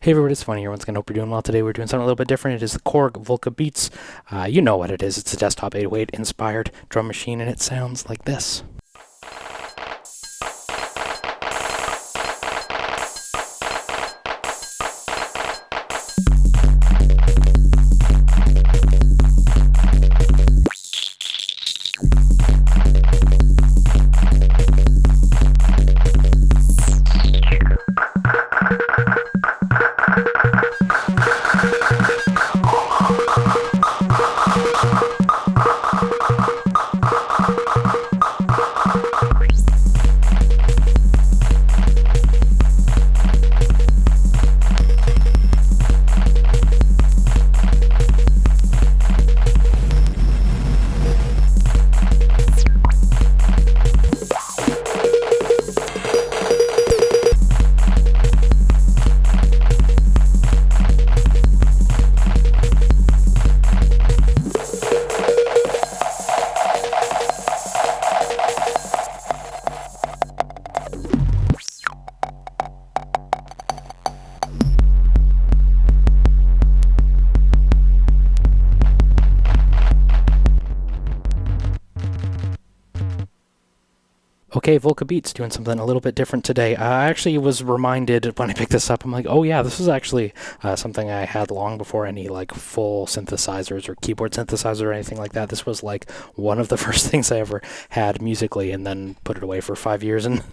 Hey everybody, it's Tafony here. Once again, hope you're doing well. Today we're doing something a little bit different. It is the Korg Volca Beats. You know what it is. It's a desktop 808 inspired drum machine, and it sounds like this. Okay, Volca Beats doing something a little bit different today. I actually was reminded when I picked this up, I'm like, oh yeah, this is actually something I had long before any like full synthesizers or keyboard synthesizer or anything like that. This was like one of the first things I ever had musically, and then put it away for 5 years and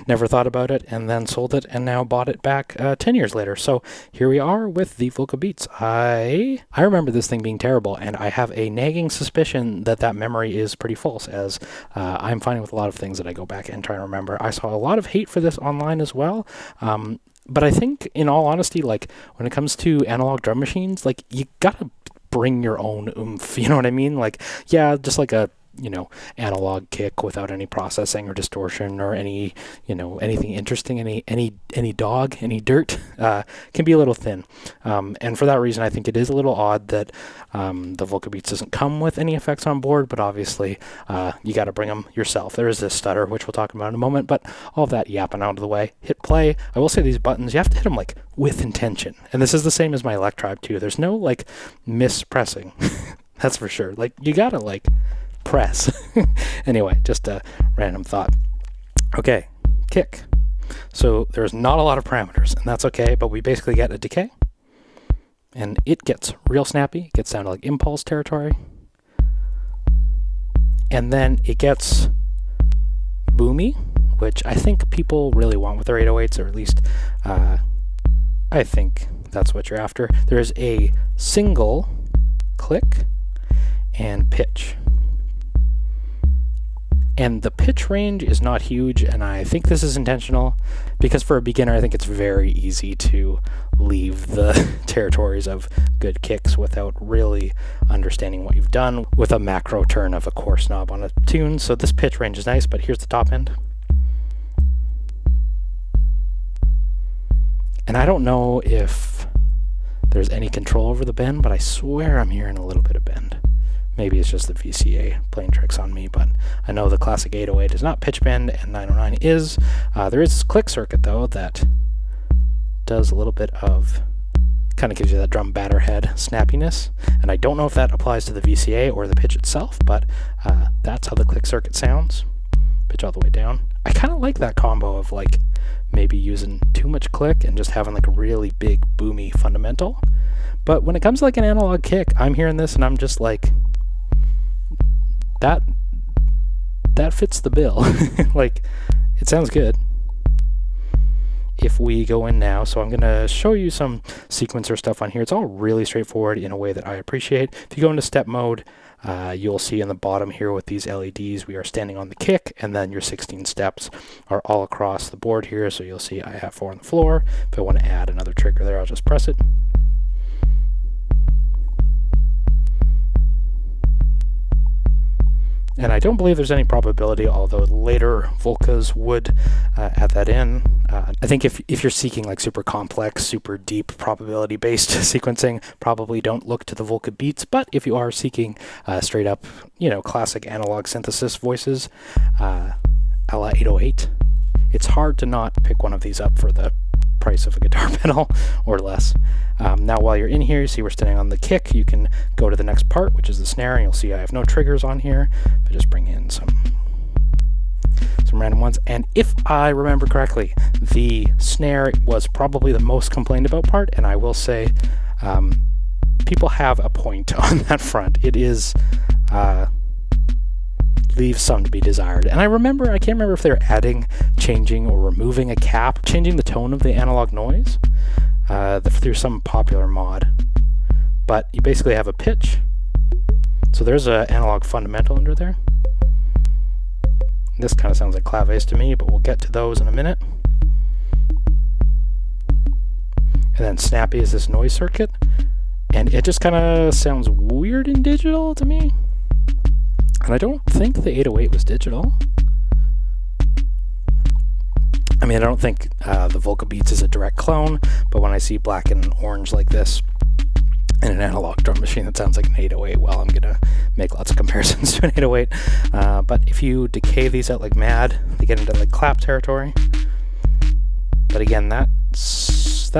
never thought about it, and then sold it and now bought it back 10 years later. So here we are with the Volca Beats. I remember this thing being terrible, and I have a nagging suspicion that that memory is pretty false, as I'm finding with a lot of things that I go back and try to remember. I saw a lot of hate for this online as well. But I think, in all honesty, like, when it comes to analog drum machines, like, you gotta bring your own oomph, you know what I mean? Like, yeah, just like a, analog kick without any processing or distortion or any, anything interesting, any dog, any dirt, can be a little thin. And for that reason, I think it is a little odd that the Volca Beats doesn't come with any effects on board, but obviously you got to bring them yourself. There is this stutter, which we'll talk about in a moment, but all of that yapping out of the way. Hit play. I will say these buttons, you have to hit them like with intention. And this is the same as my Electribe too. There's no like mispressing. That's for sure. Like, you got to like press. Anyway, just a random thought. Okay, kick. So there's not a lot of parameters, and that's okay, but we basically get a decay, and it gets real snappy. It gets down to like impulse territory, and then it gets boomy, which I think people really want with their 808s, or at least I think that's what you're after. There's a single click and pitch. And the pitch range is not huge, and I think this is intentional, because for a beginner, I think it's very easy to leave the territories of good kicks without really understanding what you've done with a macro turn of a coarse knob on a tune. So this pitch range is nice, but here's the top end. And I don't know if there's any control over the bend, but I swear I'm hearing a little bit of bend. Maybe it's just the VCA playing tricks on me, but I know the classic 808 is not pitch bend, and 909 is. There is this click circuit, though, that does a little bit of, kind of gives you that drum batter head snappiness, and I don't know if that applies to the VCA or the pitch itself, but that's how the click circuit sounds. Pitch all the way down. I kind of like that combo of like maybe using too much click and just having like a really big boomy fundamental. But when it comes to like an analog kick, I'm hearing this and I'm just like, that fits the bill. Like, it sounds good. If we go in now, so I'm going to show you some sequencer stuff on here. It's all really straightforward in a way that I appreciate. If you go into step mode, you'll see in the bottom here with these LEDs, we are standing on the kick, and then your 16 steps are all across the board here. So you'll see I have 4 on the floor. If I want to add another trigger there, I'll just press it. And I don't believe there's any probability, although later Volcas would add that in. I think if you're seeking like super complex, super deep probability-based sequencing, probably don't look to the Volca Beats. But if you are seeking straight up, classic analog synthesis voices, a la 808, it's hard to not pick one of these up for the price of a guitar pedal or less. Now while you're in here, you see we're standing on the kick. You can go to the next part, which is the snare, and you'll see I have no triggers on here, but just bring in some random ones. And if I remember correctly, the snare was probably the most complained about part, and I will say people have a point on that front. It is leaves some to be desired. And I can't remember if they're adding, changing, or removing a cap, changing the tone of the analog noise through some popular mod. But you basically have a pitch. So there's an analog fundamental under there. This kind of sounds like claves to me, but we'll get to those in a minute. And then snappy is this noise circuit. And it just kind of sounds weird in digital to me. And I don't think the 808 was digital. I mean, I don't think the Volca Beats is a direct clone, but when I see black and orange like this in an analog drum machine that sounds like an 808, well, I'm going to make lots of comparisons to an 808. But if you decay these out like mad, they get into like clap territory. But again, that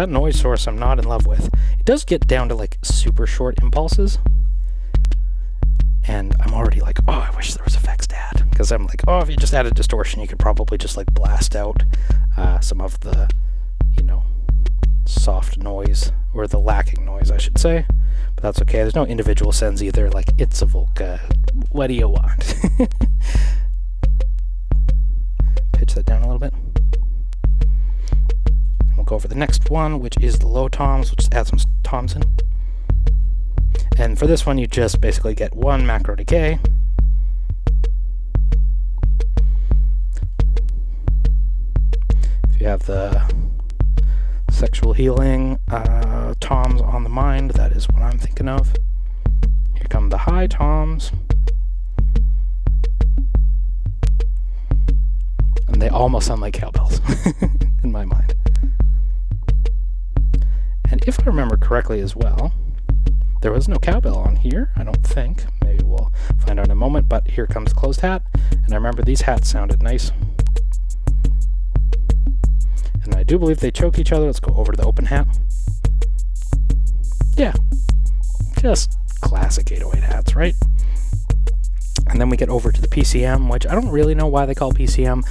noise source I'm not in love with. It does get down to like super short impulses. And I'm already like, oh, I wish there was effects to add. Because I'm like, oh, if you just added distortion, you could probably just like blast out some of the, soft noise, or the lacking noise, I should say. But that's okay. There's no individual sends either. Like, it's a Volca. What do you want? Pitch that down a little bit. And we'll go over the next one, which is the low toms. We'll just add some toms in. And for this one, you just basically get one macro decay. If you have the sexual healing toms on the mind, that is what I'm thinking of. Here come the high toms. And they almost sound like cowbells in my mind. And if I remember correctly as well, there was no cowbell on here, I don't think. Maybe we'll find out in a moment, but here comes the closed hat. And I remember these hats sounded nice. And I do believe they choke each other. Let's go over to the open hat. Yeah, just classic 808 hats, right? And then we get over to the PCM, which I don't really know why they call PCM.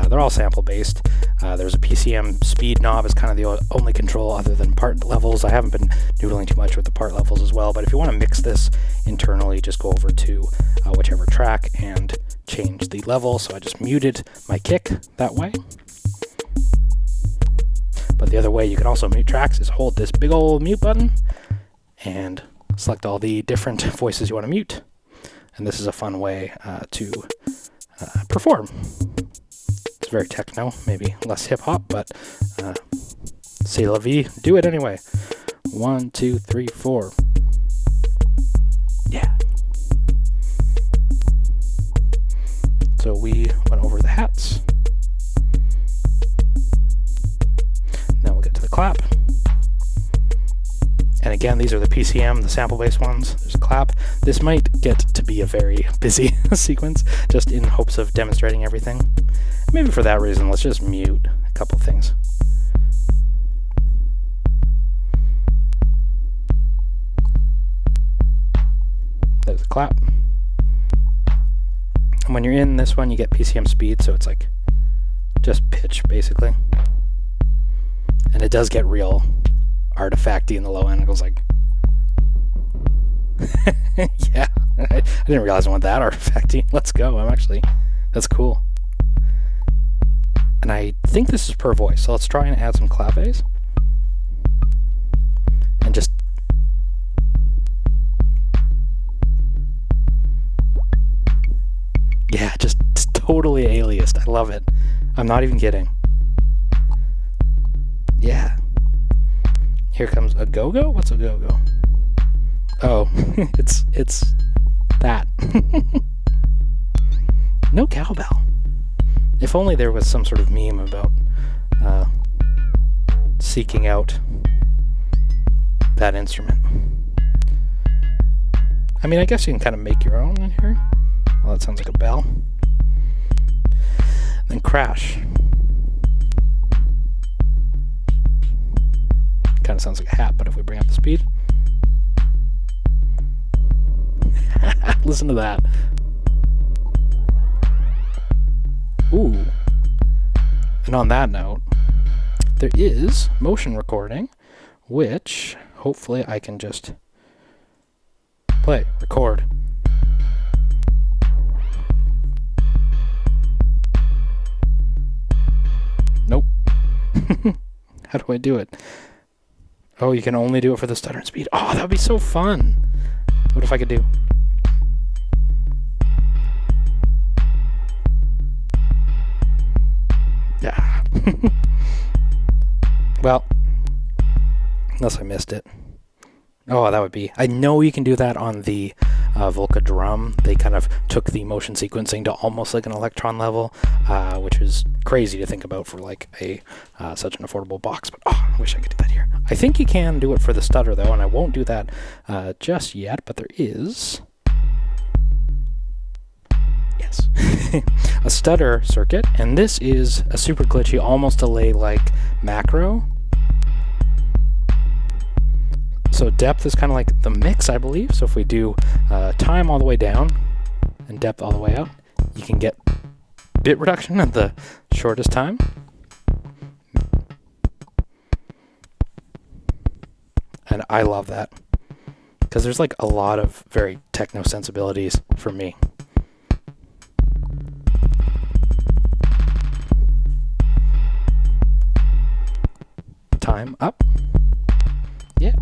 They're all sample-based. There's a PCM speed knob. It's kind of the only control other than part levels. I haven't been noodling too much with the part levels as well, but if you want to mix this internally, just go over to whichever track and change the level. So I just muted my kick that way. But the other way you can also mute tracks is hold this big old mute button and select all the different voices you want to mute. And this is a fun way to perform. It's very techno, maybe less hip-hop, but c'est la vie. Do it anyway. 1, 2, 3, 4. Yeah. So we went over the hats. Now we'll get to the clap. And again, these are the PCM, the sample-based ones. There's a clap. This might get to be a very busy sequence, just in hopes of demonstrating everything. Maybe for that reason, let's just mute a couple things. There's a clap. And when you're in this one, you get PCM speed, so it's like just pitch, basically. And it does get real artifacty in the low end. It goes like, yeah, I didn't realize I went that artifacty. Let's go. That's cool. And I think this is per voice, so let's try and add some claves. And just, yeah, just totally aliased. I love it. I'm not even kidding. Yeah. Here comes a go-go? What's a go-go? Oh, it's that. No cowbell. If only there was some sort of meme about seeking out that instrument. I mean, I guess you can kind of make your own in here. Well, that sounds like a bell. Then crash. Kind of sounds like a hat, but if we bring up the speed. Listen to that. Ooh. And on that note, there is motion recording, which hopefully I can just play, record. Nope. How do I do it? Oh, you can only do it for the stutter and speed. Oh, that would be so fun. What if I could do? Yeah. Well, unless I missed it. Oh, that would be... I know you can do that on the Volca drum. They kind of took the motion sequencing to almost like an Electron level, which is crazy to think about for like a such an affordable box. But oh, I wish I could do that here. I think you can do it for the stutter though, and I won't do that just yet, but there is... Yes. A stutter circuit, and this is a super glitchy, almost delay-like macro. So depth is kind of like the mix, I believe. So if we do time all the way down and depth all the way up, you can get bit reduction at the shortest time. And I love that because there's like a lot of very techno sensibilities for me. Time up. Yeah.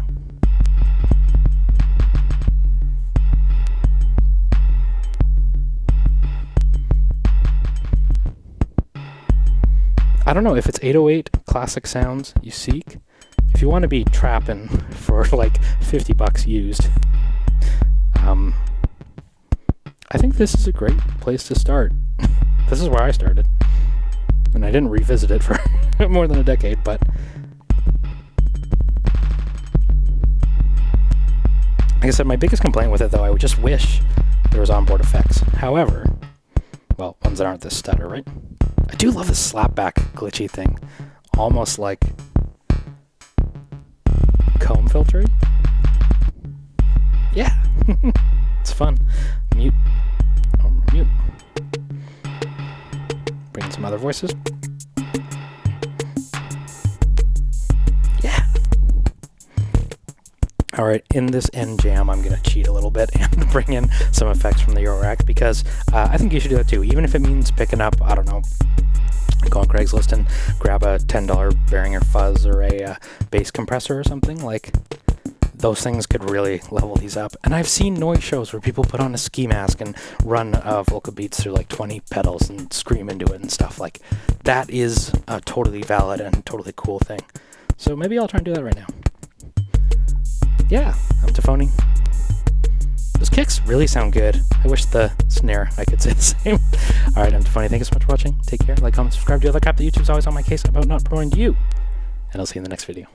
I don't know if it's 808 classic sounds you seek. If you want to be trapping for like $50 used, I think this is a great place to start. This is where I started, and I didn't revisit it for more than a decade, but like I said, my biggest complaint with it though, I would just wish there was onboard effects. However, well, ones that aren't this stutter, right? I do love this slapback glitchy thing. Almost like comb filtering. Yeah. It's fun. Mute. Oh, mute. Bring in some other voices. Yeah. Alright, in this end jam, I'm going to cheat a little bit and bring in some effects from the Euro Rack because I think you should do that too, even if it means picking up, I don't know, go on Craigslist and grab a $10 Behringer fuzz or a bass compressor or something. Like, those things could really level these up. And I've seen noise shows where people put on a ski mask and run Volca Beats through like 20 pedals and scream into it and stuff. Like, that is a totally valid and totally cool thing. So maybe I'll try and do that right now. Yeah, I'm tafony. Those kicks really sound good. I wish the snare I could say the same. Alright, I'm tafony. Thank you so much for watching. Take care. Like, comment, subscribe, do other crap. The YouTube's always on my case about not promoting to you. And I'll see you in the next video.